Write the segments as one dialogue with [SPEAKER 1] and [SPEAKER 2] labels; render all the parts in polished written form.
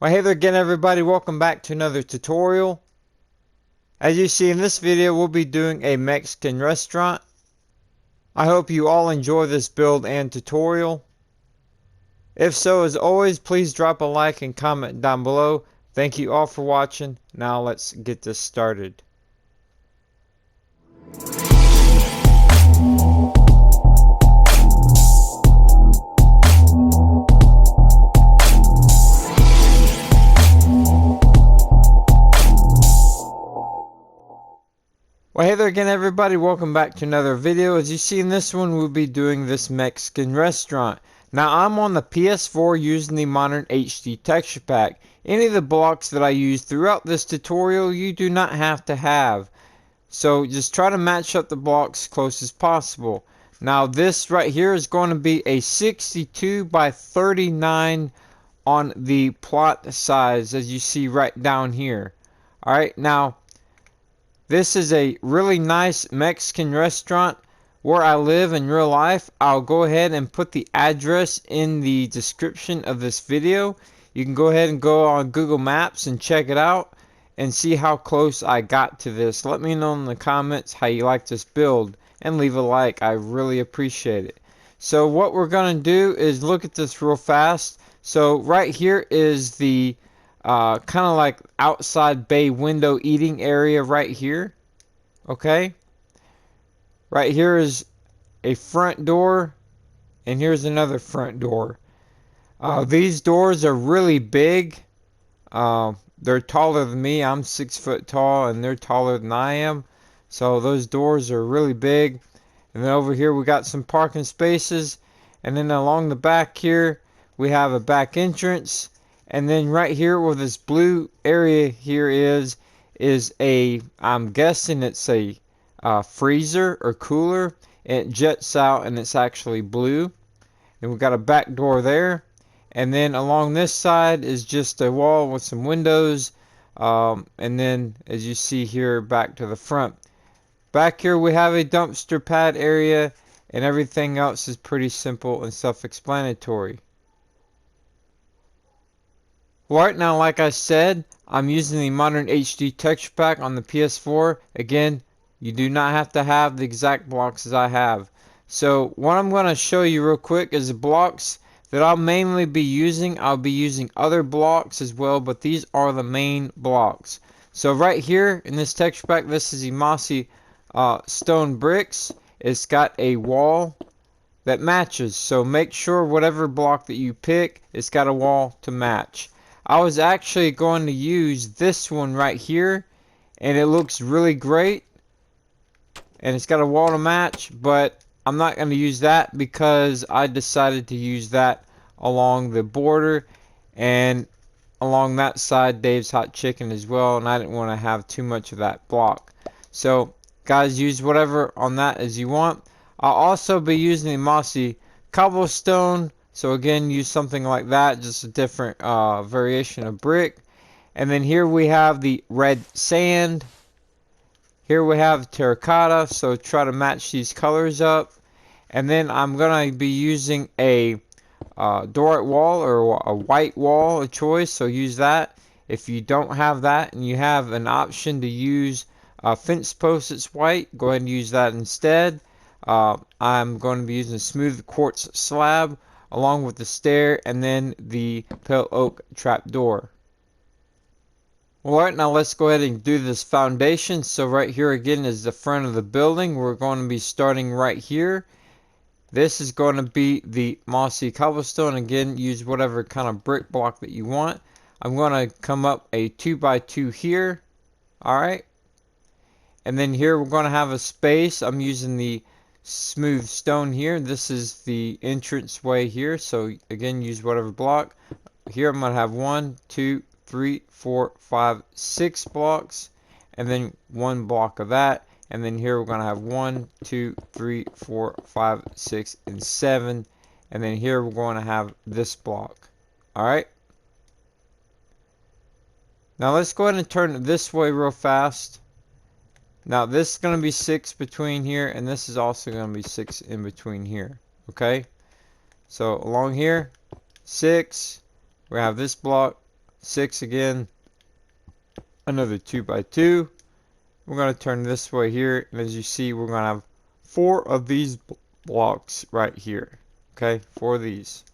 [SPEAKER 1] Well, hey there again, everybody. Welcome back to another tutorial. As you see in this video, we'll be doing a Mexican restaurant. I hope you all enjoy this build and tutorial. If so, as always, please drop a like and comment down below. Thank you all for watching. Now let's get this started. Well, hey there again, everybody. Welcome back to another video. As you see in this one, we'll be doing this Mexican restaurant. Now, I'm on the PS4 using the Modern HD texture pack. Any of the blocks that I use throughout this tutorial, you do not have to have. So just try to match up the blocks as close as possible. Now, this right here is going to be a 62 by 39 on the plot size, as you see right down here. Alright, now, this is a really nice Mexican restaurant where I live in real life. I'll go ahead and put the address in the description of this video. You can go ahead and go on Google Maps and check it out and see how close I got to this. Let me know in the comments how you like this build and leave a like. I really appreciate it. So what we're going to do is look at this real fast. So right here is the kind of like outside bay window eating area right here. Okay, right here is a front door, and here's another front door. These doors are really big. They're taller than me. I'm 6 foot tall, and they're taller than I am. So those doors are really big. And then over here we got some parking spaces, and then along the back here we have a back entrance. And then right here where this blue area here is a, I'm guessing it's a freezer or cooler. And it jets out and it's actually blue. And we've got a back door there. And then along this side is just a wall with some windows. And then as you see here back to the front. Back here we have a dumpster pad area. And everything else is pretty simple and self-explanatory. Right now, like I said, I'm using the Modern HD texture pack on the PS4. Again, you do not have to have the exact blocks as I have. So what I'm going to show you real quick is the blocks that I'll mainly be using. I'll be using other blocks as well, but these are the main blocks. So right here in this texture pack, this is the mossy stone bricks. It's got a wall that matches. So make sure whatever block that you pick, it's got a wall to match. I was actually going to use this one right here, and it looks really great, and it's got a wall to match, but I'm not going to use that because I decided to use that along the border and along that side Dave's Hot Chicken as well, and I didn't want to have too much of that block. So guys, use whatever on that as you want. I'll also be using the mossy cobblestone. So again, use something like that, just a different variation of brick. And then here we have the red sand. Here we have terracotta, so try to match these colors up. And then I'm going to be using a Doric wall or a white wall of choice, so use that. If you don't have that and you have an option to use a fence post that's white, go ahead and use that instead. I'm going to be using a smooth quartz slab, along with the stair and then the pale oak trapdoor. Alright, now let's go ahead and do this foundation. So right here again is the front of the building. We're going to be starting right here. This is going to be the mossy cobblestone. Again, use whatever kind of brick block that you want. I'm going to come up a 2x2 here. Alright. And then here we're going to have a space. I'm using the smooth stone here. This is the entrance way here, so again use whatever block. Here I'm going to have 1, 2, 3, 4, 5, 6 blocks, and then 1 block of that, and then here we're going to have 1, 2, 3, 4, 5, 6, and 7, and then here we're going to have this block. Alright, now let's go ahead and turn it this way real fast. Now this is going to be 6 between here, and this is also going to be 6 in between here. Okay, so along here 6, we have this block 6 again, another 2 by 2. We're going to turn this way here, and as you see, we're going to have 4 of these blocks right here. Okay, 4 of these.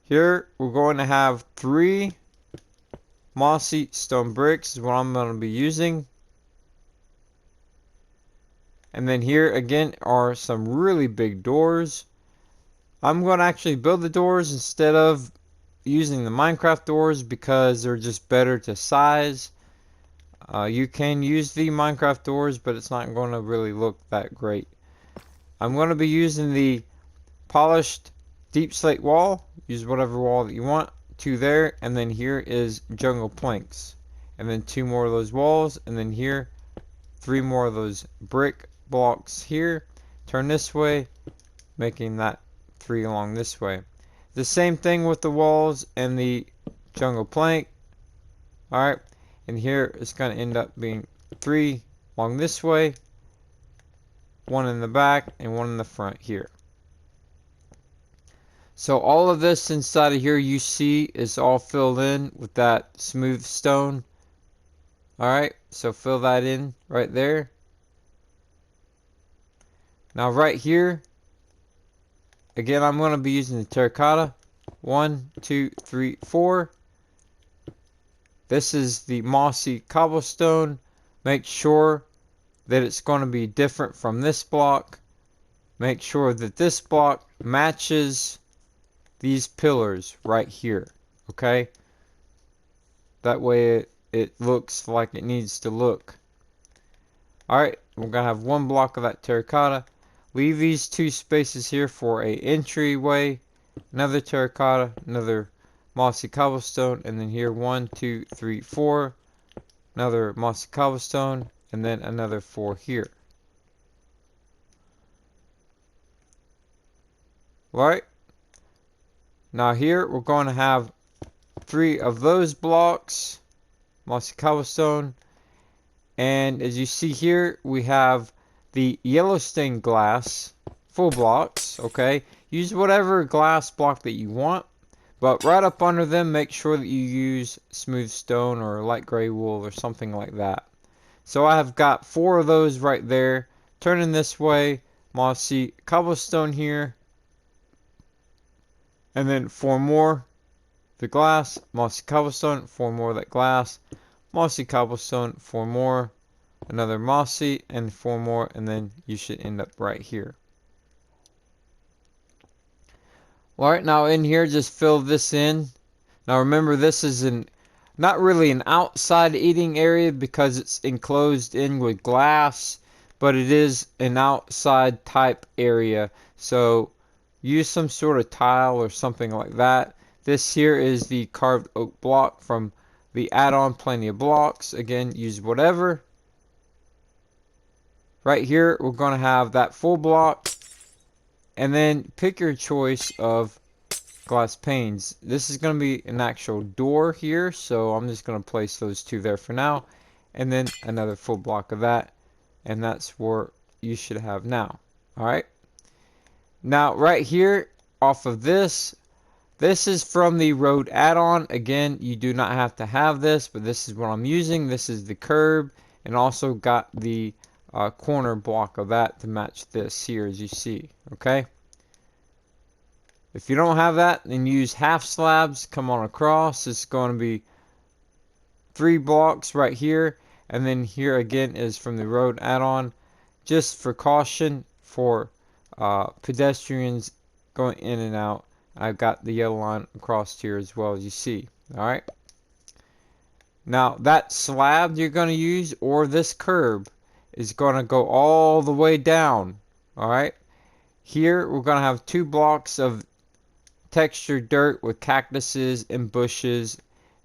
[SPEAKER 1] Here, we're going to have 3 mossy stone bricks is what I'm going to be using. And then here again are some really big doors. I'm going to actually build the doors instead of using the Minecraft doors because they're just better to size. You can use the Minecraft doors, but it's not going to really look that great. I'm going to be using the polished deep slate wall. Use whatever wall that you want. 2 there, and then here is jungle planks. And then 2 more of those walls, and then here 3 more of those brick blocks here. Turn this way, making that 3 along this way. The same thing with the walls and the jungle plank. Alright, and here it's going to end up being 3 along this way, 1 in the back, and 1 in the front here. So all of this inside of here you see is all filled in with that smooth stone. Alright, so fill that in right there. Now right here, again I'm going to be using the terracotta. 1, 2, 3, 4. This is the mossy cobblestone. Make sure that it's going to be different from this block. Make sure that this block matches these pillars right here. Okay? That way it looks like it needs to look. Alright, we're going to have 1 block of that terracotta. Leave these 2 spaces here for a entryway. Another terracotta, another mossy cobblestone, and then here 1, 2, 3, 4. Another mossy cobblestone, and then another 4 here. Alright. Now here we're going to have 3 of those blocks, mossy cobblestone, and as you see here we have the yellow stained glass full blocks. Okay, use whatever glass block that you want, but right up under them make sure that you use smooth stone or light gray wool or something like that. So I have got 4 of those right there. Turning this way, mossy cobblestone here, and then 4 more the glass, mossy cobblestone, 4 more of that glass, mossy cobblestone, 4 more, another mossy, and 4 more, and then you should end up right here. Alright, now in here just fill this in. Now remember, this is not really an outside eating area because it's enclosed in with glass, but it is an outside type area, so use some sort of tile or something like that. This here is the carved oak block from the add-on Plenty of Blocks. Again, use whatever. Right here we're going to have that full block, and then pick your choice of glass panes. This is going to be an actual door here, so I'm just going to place those 2 there for now, and then another full block of that, and that's where you should have now. Alright, now right here off of this is from the road add-on. Again, you do not have to have this, but this is what I'm using. This is the curb, and also got the corner block of that to match this here, as you see. Okay, if you don't have that, then use half slabs. Come on across. It's going to be 3 blocks right here, and then here again is from the road add-on, just for caution for pedestrians going in and out. I've got the yellow line across here as well, as you see. Alright, now that slab you're going to use, or this curb, is going to go all the way down. Alright, here we're going to have 2 blocks of textured dirt with cactuses and bushes,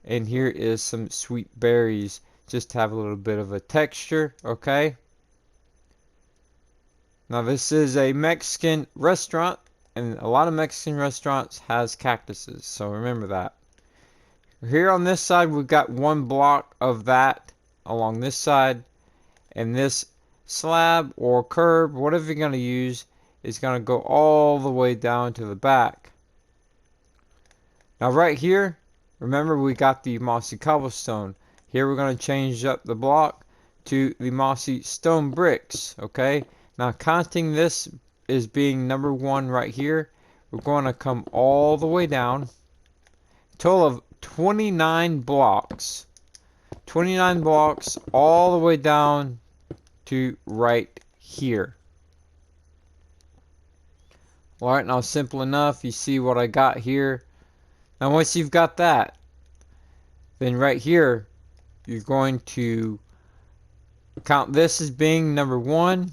[SPEAKER 1] and here is some sweet berries just to have a little bit of a texture. Okay, now this is a Mexican restaurant, and a lot of Mexican restaurants has cactuses, so remember that. Here on this side we've got 1 block of that along this side, and this slab or curb, whatever you're going to use, is going to go all the way down to the back. Now right here, remember we got the mossy cobblestone. Here we're going to change up the block to the mossy stone bricks, okay? Now counting this as being number 1 right here, we're going to come all the way down. Total of 29 blocks. 29 blocks all the way down to right here. Alright, now simple enough. You see what I got here. Now once you've got that, then right here, you're going to count this as being number 1.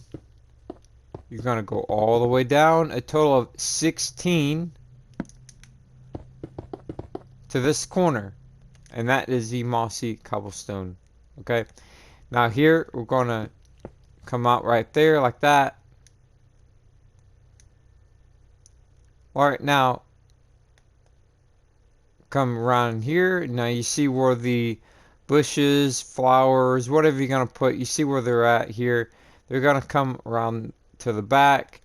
[SPEAKER 1] You're going to go all the way down, a total of 16 to this corner. And that is the mossy cobblestone. Okay. Now here, we're going to come out right there like that. Alright, now come around here. Now you see where the bushes, flowers, whatever you're going to put, you see where they're at here. They're going to come around to the back.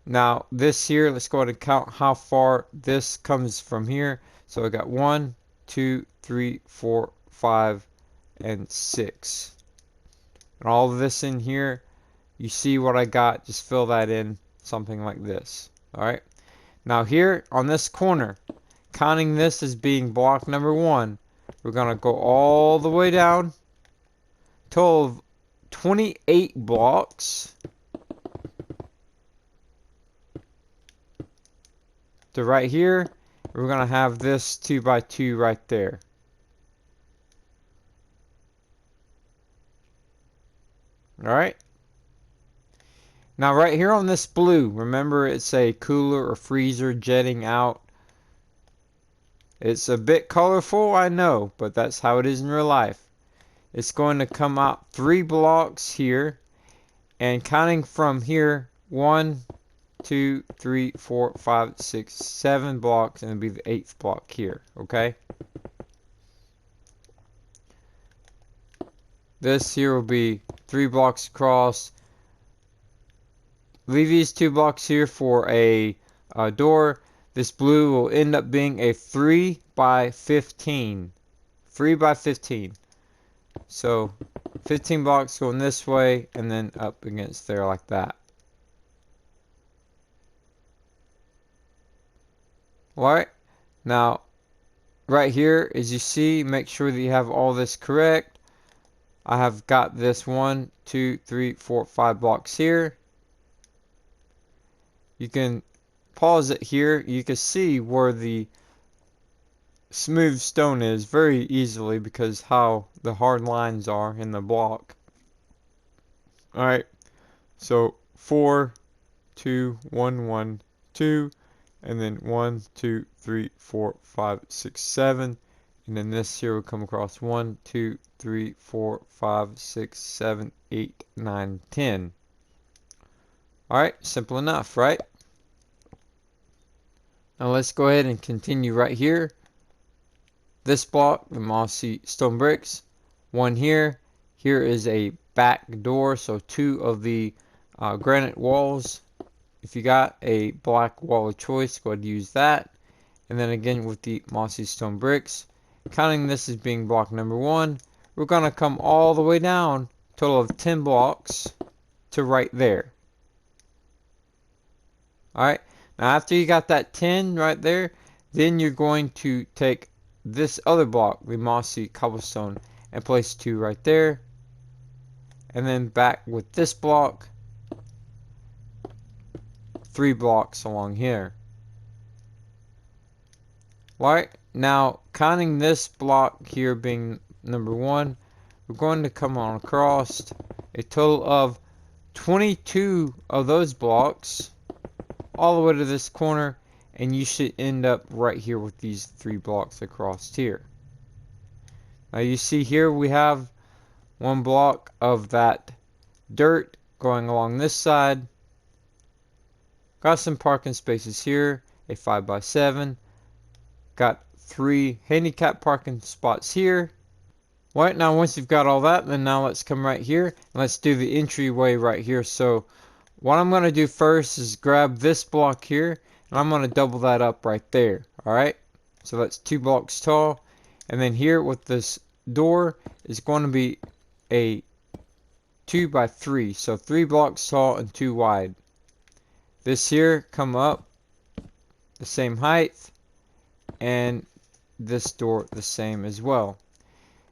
[SPEAKER 1] Now this here, let's go ahead and count how far this comes from here. So I got 1, 2, 3, 4, 5, and 6. And all of this in here, you see what I got, just fill that in, something like this. Alright. Now here on this corner, counting this as being block number 1, we're going to go all the way down, total of 28 blocks to right here. We're going to have this 2 by 2 right there. Alright. Now right here on this blue, remember it's a cooler or freezer jetting out. It's a bit colorful, I know, but that's how it is in real life. It's going to come out 3 blocks here, and counting from here, 1, 2, 3, 4, 5, 6, 7 blocks, and it'll be the 8th block here, okay? This here will be 3 blocks across. Leave these 2 blocks here for a door. This blue will end up being a 3 by 15. 3 by 15. So 15 blocks going this way and then up against there like that. Alright, now right here, as you see, make sure that you have all this correct. I have got this 1, 2, 3, 4, 5 blocks here. You can pause it here. You can see where the smooth stone is very easily because how the hard lines are in the block. Alright, so 4, 2, 1, 1, 2, and then 1, 2, 3, 4, 5, 6, 7, and then this here will come across 1, 2, 3, 4, 5, 6, 7, 8, 9, 10. Alright, simple enough, right? Now let's go ahead and continue right here. This block, the mossy stone bricks, 1 here. Here is a back door, so 2 of the granite walls. If you got a black wall of choice, go ahead and use that. And then again with the mossy stone bricks, counting this as being block number 1, we're going to come all the way down, total of 10 blocks to right there. Alright, now after you got that 10 right there, then you're going to take this other block, the mossy cobblestone, and place 2 right there. And then back with this block, 3 blocks along here. Alright, now counting this block here being number 1, we're going to come on across a total of 22 of those blocks all the way to this corner, and you should end up right here with these 3 blocks across here. Now you see here we have 1 block of that dirt going along this side. Got some parking spaces here, a 5 by 7. Got 3 handicap parking spots here. Right, now once you've got all that, then now let's come right here and let's do the entryway right here. So what I'm going to do first is grab this block here, And I'm going to double that up right there. Alright? So that's 2 blocks tall. And then here with this door is going to be a 2 by 3. So 3 blocks tall and 2 wide. This here come up the same height. And this door the same as well.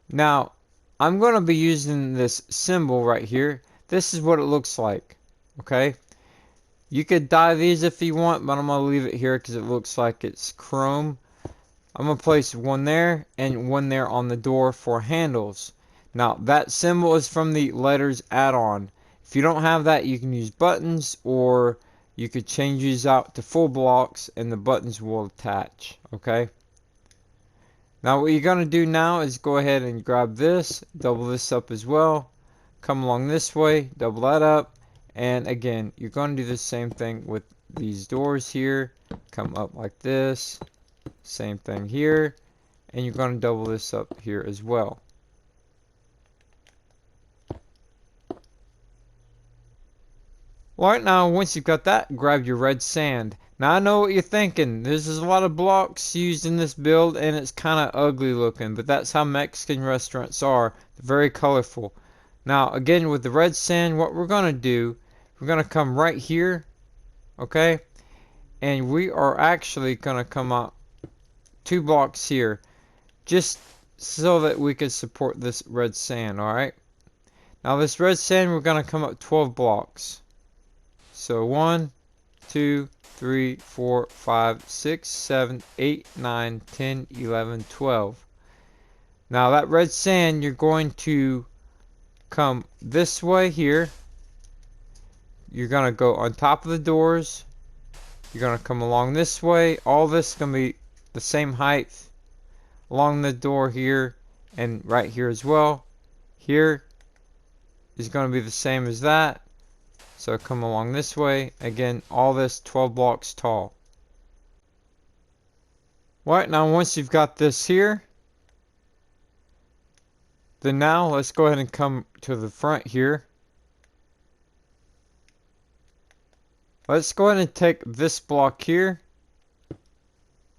[SPEAKER 1] Now, I'm going to be using this symbol right here. This is what it looks like. Okay? You could dye these if you want, but I'm going to leave it here because it looks like it's chrome. I'm going to place one there and one there on the door for handles. Now, that symbol is from the letters add-on. If you don't have that, you can use buttons, or you could change these out to full blocks and the buttons will attach. Okay? Now, what you're going to do now is go ahead and grab this, double this up as well. Come along this way, double that up. And again, you're going to do the same thing with these doors here. Come up like this. Same thing here. And you're going to double this up here as well. Right now, once you've got that, grab your red sand. Now I know what you're thinking. There's a lot of blocks used in this build and it's kind of ugly looking. But that's how Mexican restaurants are. They're very colorful. Now again, with the red sand, what we're going to do, we're going to come right here, okay, and we are actually going to come up 2 blocks here, just so that we can support this red sand. Alright, now this red sand, we're going to come up 12 blocks. So 1, 2, 3, 4, 5, 6, 7, 8, 9, 10, 11, 12. Now that red sand, you're going to come this way here. You're going to go on top of the doors. You're going to come along this way. All this is going to be the same height along the door here and right here as well. Here is going to be the same as that. So come along this way. Again, all this 12 blocks tall. Right, now once you've got this here, then now let's go ahead and come to the front here. Let's go ahead and take this block here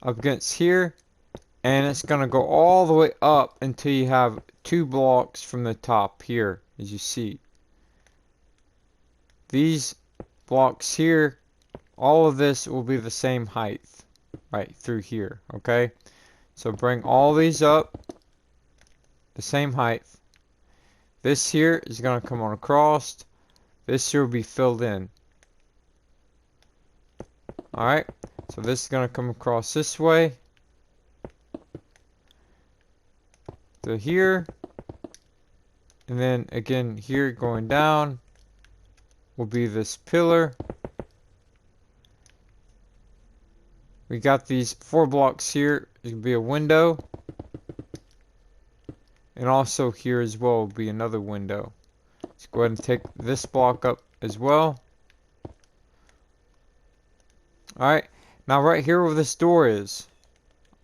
[SPEAKER 1] up against here, and it's going to go all the way up until you have 2 blocks from the top here, as you see. These blocks here, all of this will be the same height right through here, okay? So bring all these up the same height. This here is going to come on across. This here will be filled in. Alright, so this is going to come across this way to here, and then again here going down will be this pillar. We got these 4 blocks here. It will be a window, and also here as well will be another window. Let's go ahead and take this block up as well. Alright, now right here where this door is,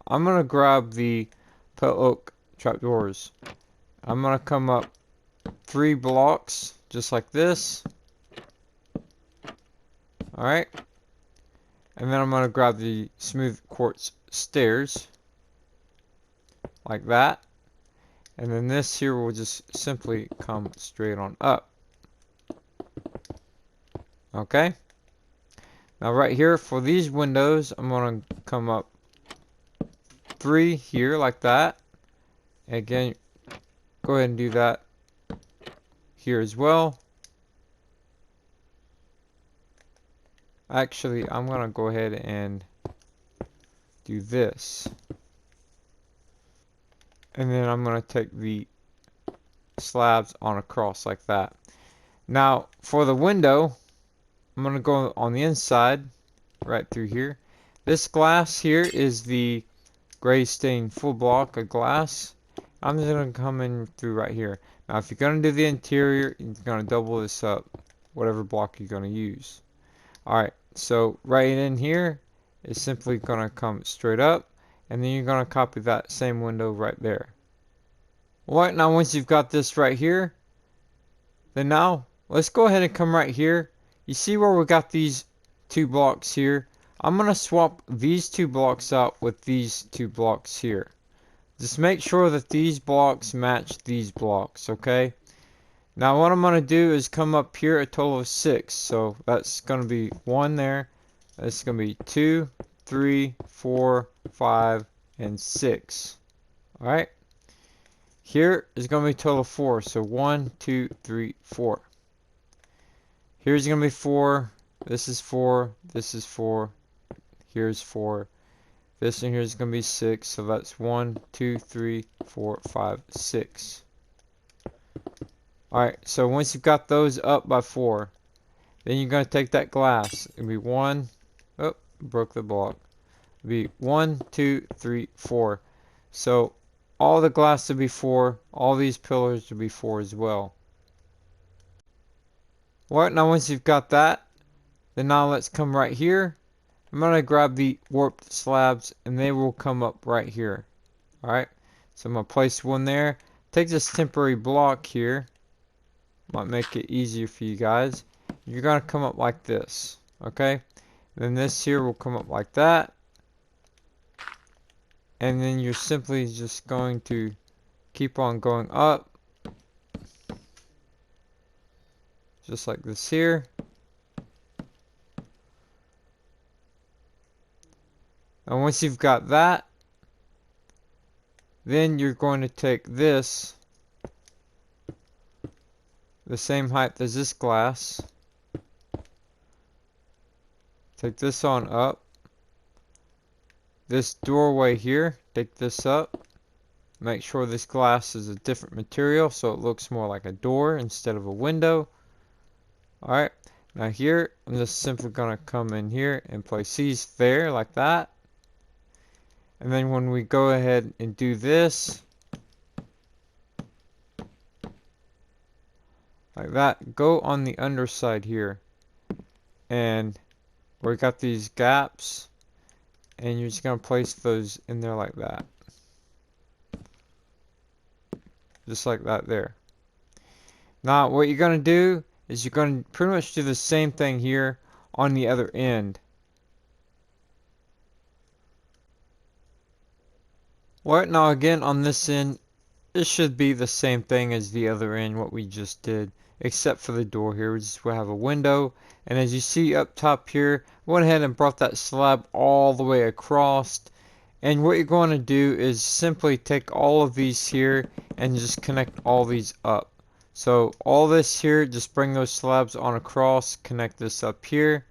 [SPEAKER 1] I'm going to grab the pale oak trapdoors. I'm going to come up 3 blocks, just like this. Alright, and then I'm going to grab the smooth quartz stairs, like that. And then this here will just simply come straight on up. Okay. Now right here for these windows, I'm going to come up 3 here like that. Again, go ahead and do that here as well. Actually, I'm going to go ahead and do this. And then I'm going to take the slabs on across like that. Now, for the window, I'm going to go on the inside, right through here. This glass here is the gray stained full block of glass. I'm just going to come in through right here. Now, if you're going to do the interior, you're going to double this up, whatever block you're going to use. Alright, so right in here is simply going to come straight up, and then you're going to copy that same window right there. Alright, now once you've got this right here, then now let's go ahead and come right here. You see where we got these 2 blocks here? I'm going to swap these two blocks out with these two blocks here. Just make sure that these blocks match these blocks, okay? Now what I'm going to do is come up here a total of 6. So that's going to be 1 there. That's going to be 2, 3, 4, 5, and 6. Alright? Here is going to be a total of 4. So 1, 2, 3, 4. Here's going to be 4. This is 4. This is 4. Here's 4. This one here is going to be 6. So that's 1, 2, 3, 4, 5, 6. Alright, so once you've got those up by 4, then you're going to take that glass. It'll be 1. Oh, broke the block. It'll be 1, 2, 3, 4. So all the glass will be 4. All these pillars will be 4 as well. Alright, now once you've got that, then now let's come right here. I'm going to grab the warped slabs and they will come up right here. Alright, so I'm going to place one there. Take this temporary block here. Might make it easier for you guys. You're going to come up like this. Okay, then this here will come up like that. And then you're simply just going to keep on going up. Just like this here. And once you've got that, then you're going to take this, the same height as this glass, take this on up, this doorway here, take this up, make sure this glass is a different material so it looks more like a door instead of a window. Alright, now here I'm just simply going to come in here and place these there like that. And then when we go ahead and do this, like that, go on the underside here. And we got these gaps, and you're just going to place those in there like that. Just like that there. Now what you're going to do is you're going to pretty much do the same thing here on the other end. Right now again on this end, it should be the same thing as the other end, what we just did, except for the door here. We just will have a window, and as you see up top here, went ahead and brought that slab all the way across. And what you're going to do is simply take all of these here and just connect all these up. So all this here, just bring those slabs on across, connect this up here.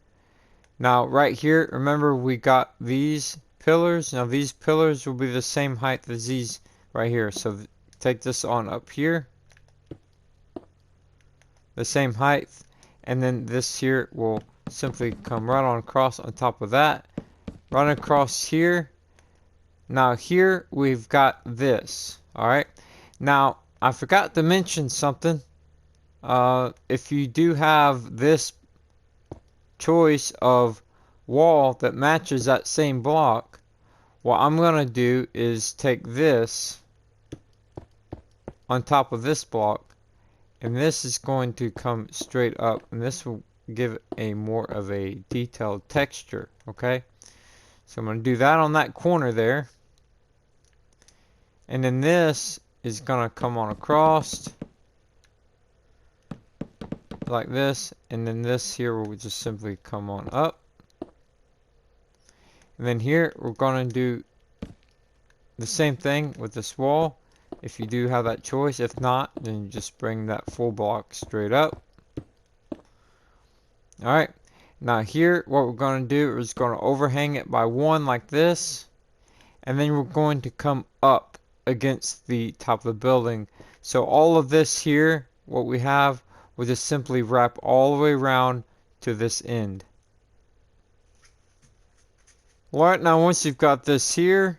[SPEAKER 1] Now right here, remember we got these pillars. Now these pillars will be the same height as these right here. So take this on up here, the same height, and then this here will simply come right on across on top of that, run across here. Now here we've got this. Alright, now I forgot to mention something. If you do have this choice of wall that matches that same block, what I'm going to do is take this on top of this block, and this is going to come straight up, and this will give it a more of a detailed texture. Okay, so I'm going to do that on that corner there, and then this is going to come on across like this, and then this here will just simply come on up. And then here we're going to do the same thing with this wall, if you do have that choice. If not, then you just bring that full block straight up. Alright, now here what we're going to do is going to overhang it by 1 like this, and then we're going to come up against the top of the building. So all of this here, what we have, will just simply wrap all the way around to this end. Alright, now once you've got this here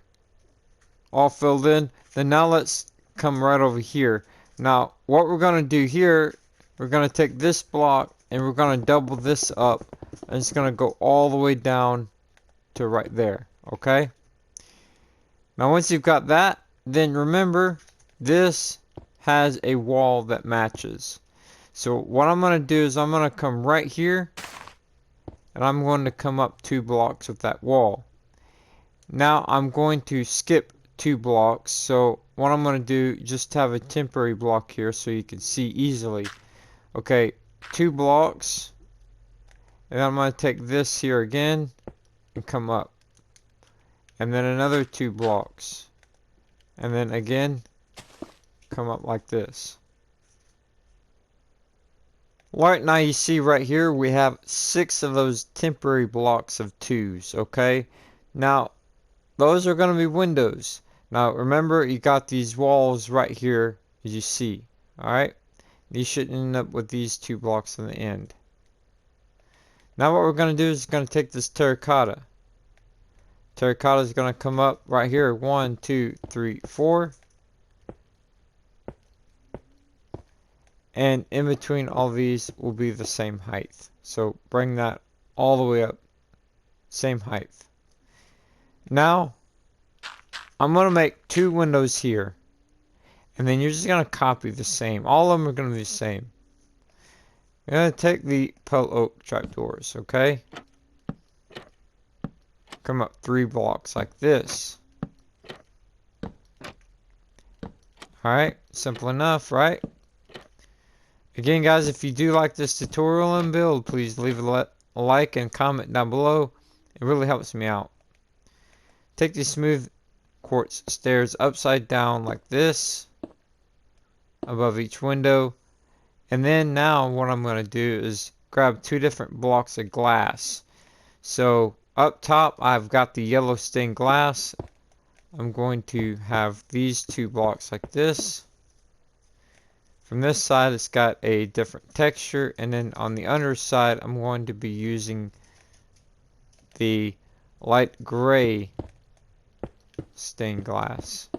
[SPEAKER 1] all filled in, then now let's come right over here. Now what we're going to do here, we're going to take this block and we're going to double this up, and it's going to go all the way down to right there. Okay, now once you've got that, then remember this has a wall that matches. So what I'm going to do is I'm going to come right here, and I'm going to come up 2 blocks with that wall. Now I'm going to skip 2 blocks, so what I'm going to do, just have a temporary block here so you can see easily. Okay, 2 blocks, and I'm going to take this here again and come up, and then another 2 blocks, and then again come up like this. Right now you see right here we have 6 of those temporary blocks of 2s, okay? Now those are going to be windows. Now remember, you got these walls right here as you see, alright? You should end up with these 2 blocks in the end. Now what we're going to do is going to take this terracotta. Terracotta is going to come up right here, 1, 2, 3, 4. And in between all these will be the same height. So bring that all the way up. Same height. Now, I'm going to make 2 windows here. And then you're just going to copy the same. All of them are going to be the same. You're going to take the pearl oak trapdoors, okay? Come up 3 blocks like this. Alright, simple enough, right? Again, guys, if you do like this tutorial and build, please leave a like and comment down below. It really helps me out. Take these smooth quartz stairs upside down like this, above each window. And then now what I'm going to do is grab 2 different blocks of glass. So up top I've got the yellow stained glass. I'm going to have these 2 blocks like this. From this side it's got a different texture, and then on the underside I'm going to be using the light gray stained glass.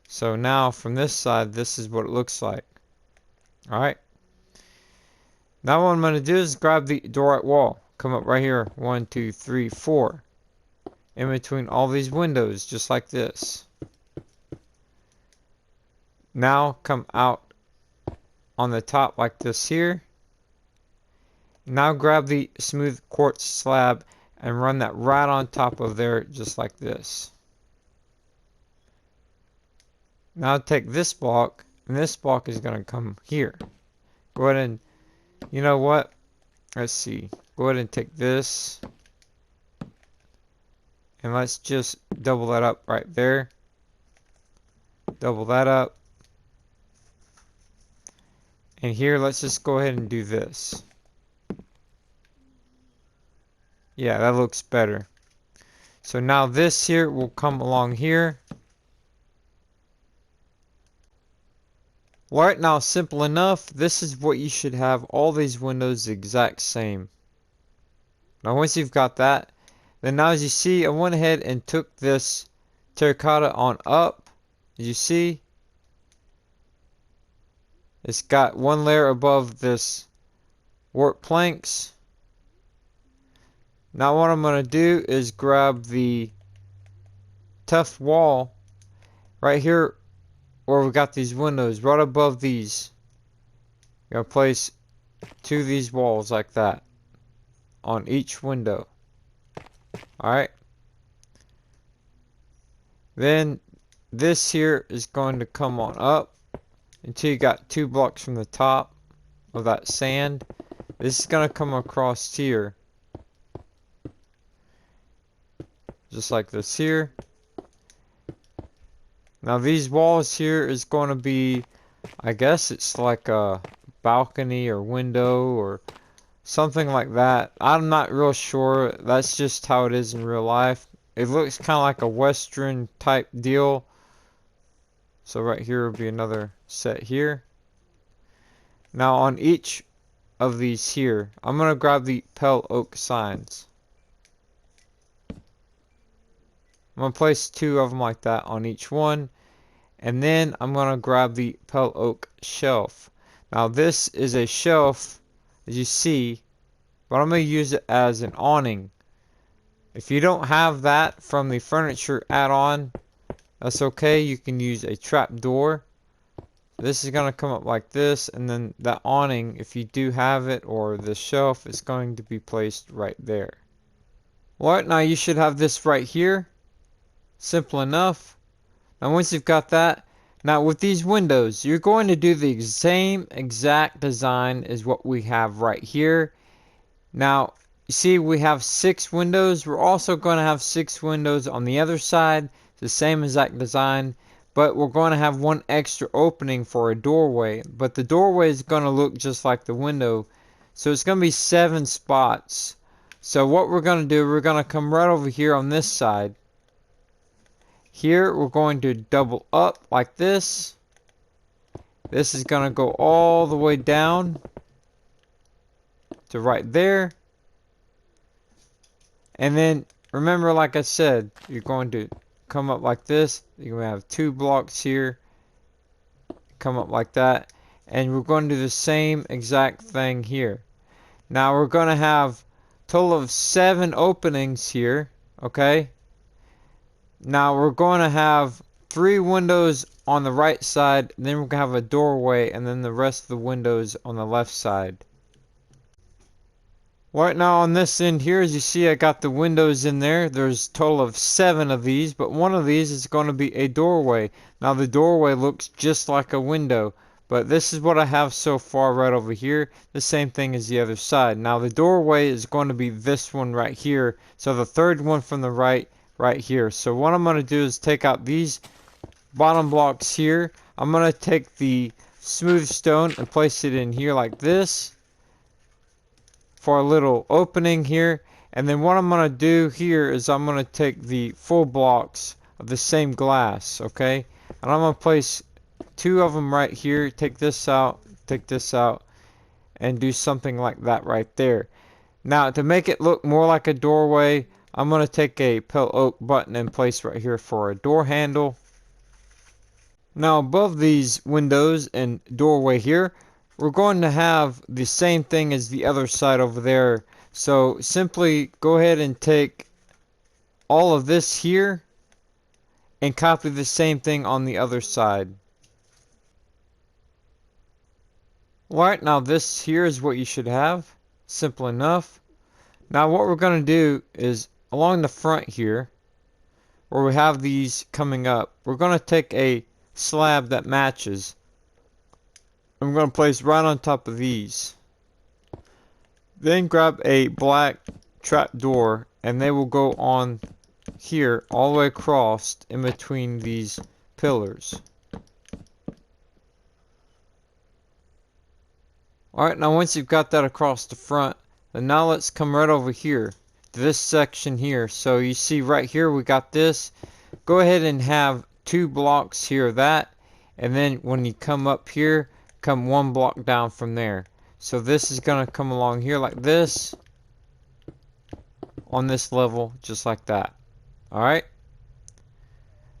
[SPEAKER 1] So now from this side this is what it looks like. Alright. Now what I'm going to do is grab the door wall. Come up right here. 1, 2, 3, 4. In between all these windows, just like this. Now come out on the top like this here. Now grab the smooth quartz slab and run that right on top of there, just like this. Now take this block, and this block is going to come here. Go ahead and, you know what? Let's see. Go ahead and take this. And let's just double that up right there. Double that up. And here, let's just go ahead and do this. Yeah, that looks better. So now this here will come along here. Right now, simple enough. This is what you should have. All these windows the exact same. Now once you've got that, then now as you see, I went ahead and took this terracotta on up. As you see, it's got 1 layer above this warp planks. Now what I'm going to do is grab the tough wall right here where we got these windows, right above these. I'm going to place 2 of these walls like that on each window. Alright. Then this here is going to come on up until you got 2 blocks from the top of that sand. This is going to come across here. Just like this here. Now these walls here is going to be, I guess it's like a balcony or window or something like that. I'm not real sure. That's just how it is in real life. It looks kind of like a western type deal. So right here will be another set here. Now on each of these here, I'm going to grab the pearl oak signs. I'm going to place 2 of them like that on each one. And then I'm going to grab the pearl oak shelf. Now this is a shelf, as you see, but I'm going to use it as an awning. If you don't have that from the furniture add-on, that's okay. You can use a trap door This is going to come up like this, and then that awning, if you do have it, or the shelf, is going to be placed right there. Alright, now you should have this right here. Simple enough. Now once you've got that, now with these windows, you're going to do the same exact design as what we have right here. Now, you see we have 6 windows. We're also going to have 6 windows on the other side. The same exact design. But we're going to have one extra opening for a doorway. But the doorway is going to look just like the window. So it's going to be 7 spots. So what we're going to do, we're going to come right over here on this side. Here we're going to double up like this. This is going to go all the way down to right there. And then remember, like I said, you're going to come up like this. You're going to have 2 blocks here. Come up like that. And we're going to do the same exact thing here. Now we're going to have a total of 7 openings here. Okay. Now we're going to have 3 windows on the right side. Then we're going to have a doorway. And then the rest of the windows on the left side. Right now on this end here, as you see, I got the windows in there. There's a total of 7 of these, but one of these is going to be a doorway. Now the doorway looks just like a window, but this is what I have so far right over here. The same thing as the other side. Now the doorway is going to be this one right here. So the third one from the right here. So what I'm going to do is take out these bottom blocks here. I'm going to take the smooth stone and place it in here like this. For a little opening here, and then what I'm going to do here is I'm going to take the full blocks of the same glass, okay, and I'm going to place 2 of them right here, take this out, and do something like that right there. Now to make it look more like a doorway, I'm going to take a pale oak button and place right here for a door handle. Now above these windows and doorway here, we're going to have the same thing as the other side over there. So simply go ahead and take all of this here and copy the same thing on the other side. Alright, now this here is what you should have. Simple enough. Now what we're going to do is along the front here, where we have these coming up, we're going to take a slab that matches. I'm going to place right on top of these. Then grab a black trap door, and they will go on here all the way across in between these pillars. Alright, now once you've got that across the front, then now let's come right over here to this section here. So you see right here we got this. Go ahead and have 2 blocks here of that, and then when you come up here, come 1 block down from there. So this is going to come along here like this on this level, just like that. Alright,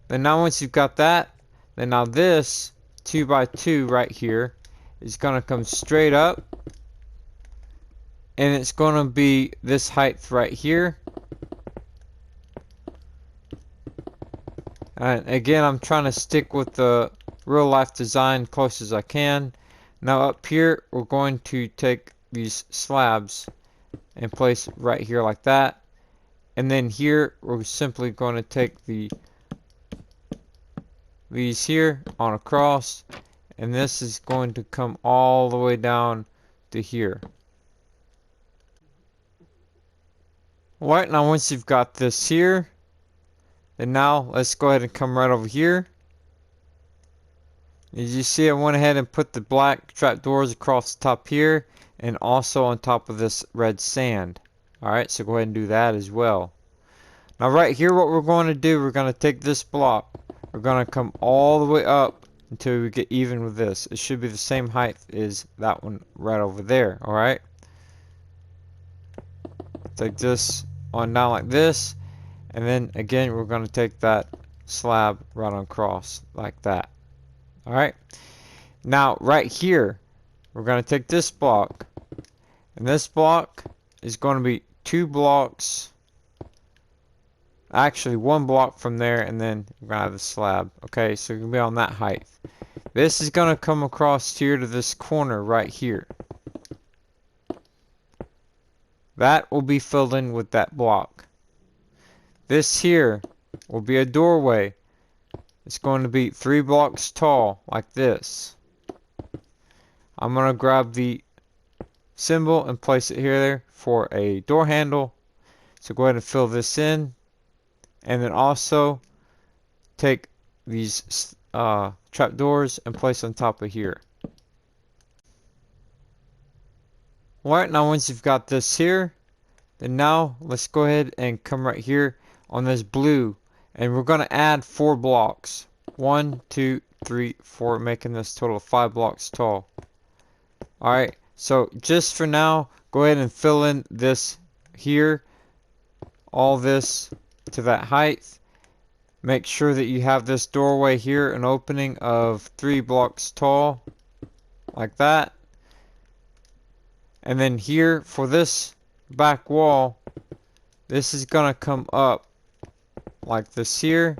[SPEAKER 1] then now once you've got that, then now this 2 by 2 right here is going to come straight up, and it's going to be this height right here. And again, I'm trying to stick with the real life design close as I can. Now up here, we're going to take these slabs and place right here like that. And then here, we're simply going to take these here on across, and this is going to come all the way down to here. Alright, now once you've got this here, then now let's go ahead and come right over here. As you see, I went ahead and put the black trapdoors across the top here, and also on top of this red sand. Alright, so go ahead and do that as well. Now right here, what we're going to do, we're going to take this block. We're going to come all the way up until we get even with this. It should be the same height as that one right over there. Alright. Take this on down like this. And then again, we're going to take that slab right on across like that. Alright. Now right here, we're going to take this block. And this block is going to be 2 blocks. Actually 1 block from there, and then we're going to have the slab. Okay, so you're going to be on that height. This is going to come across here to this corner right here. That will be filled in with that block. This here will be a doorway. It's going to be 3 blocks tall, like this. I'm going to grab the symbol and place it here for a door handle. So go ahead and fill this in. And then also take these trapdoors and place on top of here. Alright, now once you've got this here, then now let's go ahead and come right here on this blue. And we're going to add 4 blocks. 1, 2, 3, 4, making this total of 5 blocks tall. Alright, so just for now, go ahead and fill in this here. All this to that height. Make sure that you have this doorway here, an opening of 3 blocks tall. Like that. And then here for this back wall, this is going to come up like this here.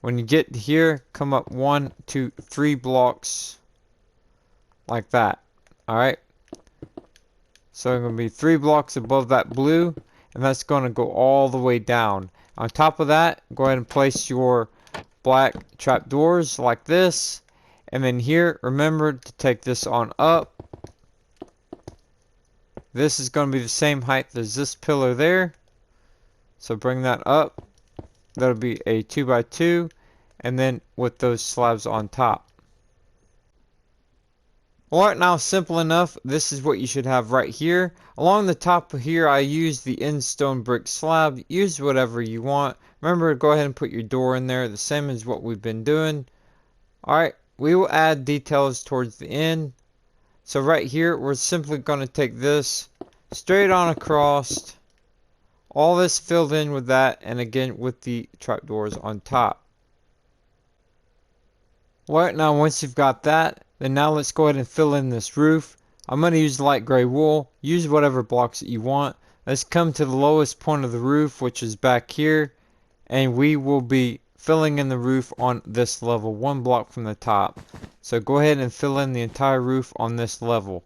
[SPEAKER 1] When you get here, come up 1, 2, 3 blocks like that. Alright. So it's going to be 3 blocks above that blue, and that's going to go all the way down. On top of that, go ahead and place your black trapdoors like this. And then here, remember to take this on up. This is going to be the same height as this pillar there. So bring that up. That'll be a 2x2. And then with those slabs on top. Alright, now simple enough. This is what you should have right here. Along the top of here, I used the in-stone brick slab. Use whatever you want. Remember, go ahead and put your door in there. The same as what we've been doing. Alright, we will add details towards the end. So right here, we're simply going to take this straight on across. All this filled in with that, and again with the trapdoors on top. Alright, now once you've got that, then now let's go ahead and fill in this roof. I'm going to use light gray wool. Use whatever blocks that you want. Let's come to the lowest point of the roof, which is back here. And we will be filling in the roof on this level, 1 block from the top. So go ahead and fill in the entire roof on this level.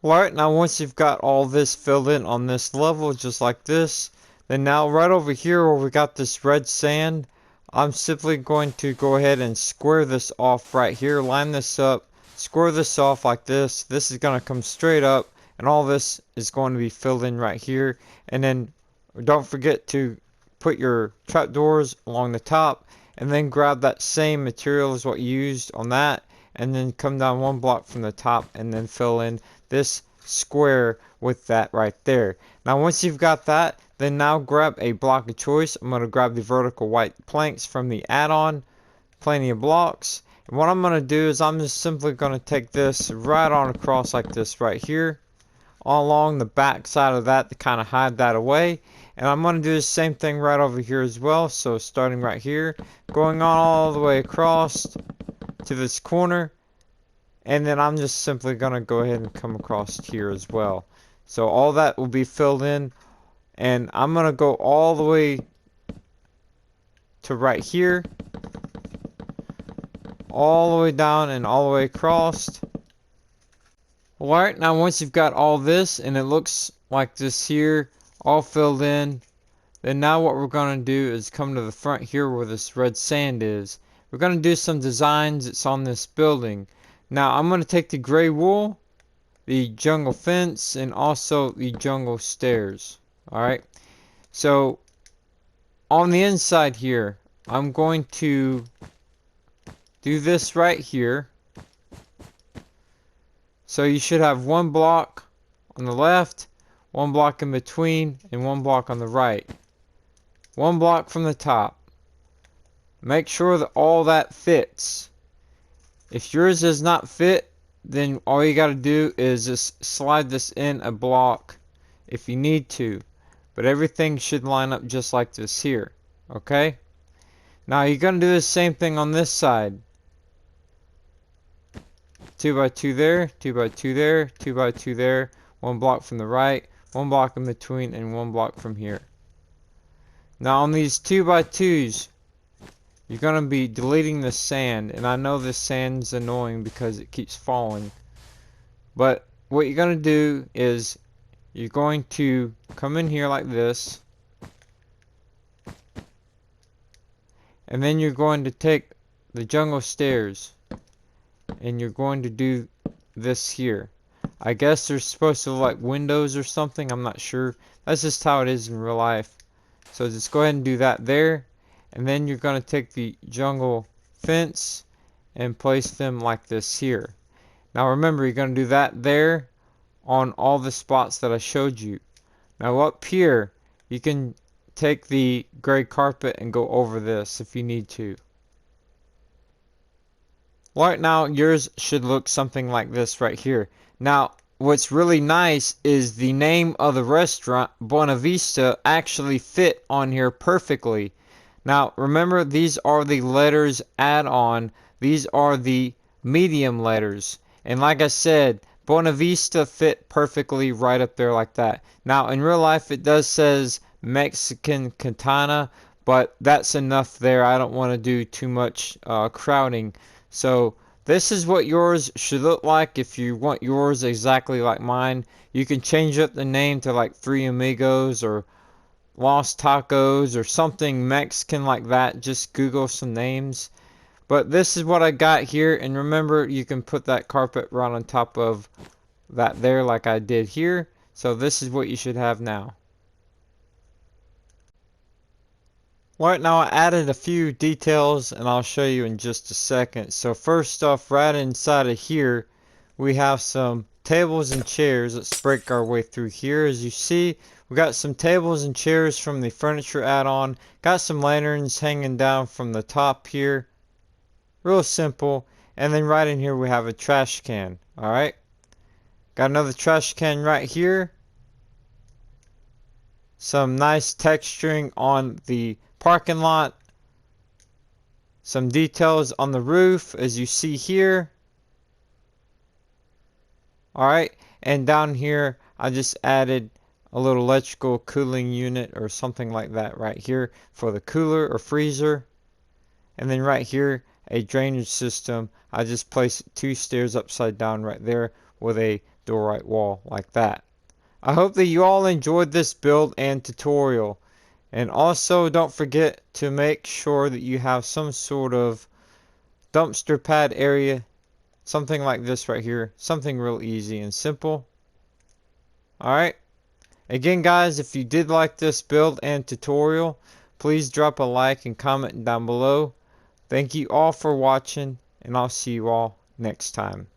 [SPEAKER 1] Alright, now once you've got all this filled in on this level, just like this, then now right over here where we got this red sand, I'm simply going to go ahead and square this off right here, line this up, square this off like this. This is going to come straight up, and all this is going to be filled in right here. And then don't forget to put your trapdoors along the top, and then grab that same material as what you used on that, and then come down 1 block from the top, and then fill in this square with that right there. Now once you've got that, then now grab a block of choice. I'm going to grab the vertical white planks from the add-on. Plenty of blocks. And what I'm going to do is I'm just simply going to take this right on across like this right here. All along the back side of that to kind of hide that away. And I'm going to do the same thing right over here as well. So starting right here, going on all the way across to this corner. And then I'm just simply going to go ahead and come across here as well. So all that will be filled in. And I'm going to go all the way to right here. All the way down and all the way across. Alright, now once you've got all this and it looks like this here, all filled in, then now what we're going to do is come to the front here where this red sand is. We're going to do some designs that's on this building. Now I'm going to take the gray wool, the jungle fence, and also the jungle stairs. Alright, so on the inside here, I'm going to do this right here. So you should have 1 block on the left, 1 block in between, and 1 block on the right. 1 block from the top. Make sure that all that fits. If yours does not fit, then all you got to do is just slide this in a block if you need to. But everything should line up just like this here. Okay? Now you're going to do the same thing on this side. 2x2 there, 2x2 there, 2x2 there, 1 block from the right, 1 block in between, and 1 block from here. Now on these 2x2s, you're going to be deleting the sand. And I know this sand's annoying because it keeps falling. But what you're going to do is you're going to come in here like this. And then you're going to take the jungle stairs. And you're going to do this here. I guess they're supposed to look like windows or something. I'm not sure. That's just how it is in real life. So just go ahead and do that there. And then you're going to take the jungle fence and place them like this here. Now remember, you're going to do that there on all the spots that I showed you. Now up here, you can take the gray carpet and go over this if you need to. Right now, yours should look something like this right here. Now, what's really nice is the name of the restaurant, Buenavista, actually fit on here perfectly. Now, remember, these are the letters add-on. These are the medium letters. And like I said, Buenavista fit perfectly right up there like that. Now, in real life, it does says Mexican Katana, but that's enough there. I don't want to do too much crowding. So this is what yours should look like. If you want yours exactly like mine, you can change up the name to like Three Amigos or Lost Tacos or something Mexican like that. Just Google some names. But this is what I got here. And remember, you can put that carpet right on top of that there like I did here. So this is what you should have now. Right now I added a few details and I'll show you in just a second. So first off, right inside of here we have some tables and chairs. Let's break our way through here. As you see, we got some tables and chairs from the furniture add-on. Got some lanterns hanging down from the top here. Real simple. And then right in here we have a trash can. Alright. Got another trash can right here. Some nice texturing on the parking lot. Some details on the roof as you see here. Alright, and down here I just added a little electrical cooling unit or something like that right here for the cooler or freezer. And then right here a drainage system. I just placed 2 stairs upside down right there with a door right wall like that. I hope that you all enjoyed this build and tutorial. And also, don't forget to make sure that you have some sort of dumpster pad area. Something like this right here. Something real easy and simple. Alright. Again, guys, if you did like this build and tutorial, please drop a like and comment down below. Thank you all for watching, and I'll see you all next time.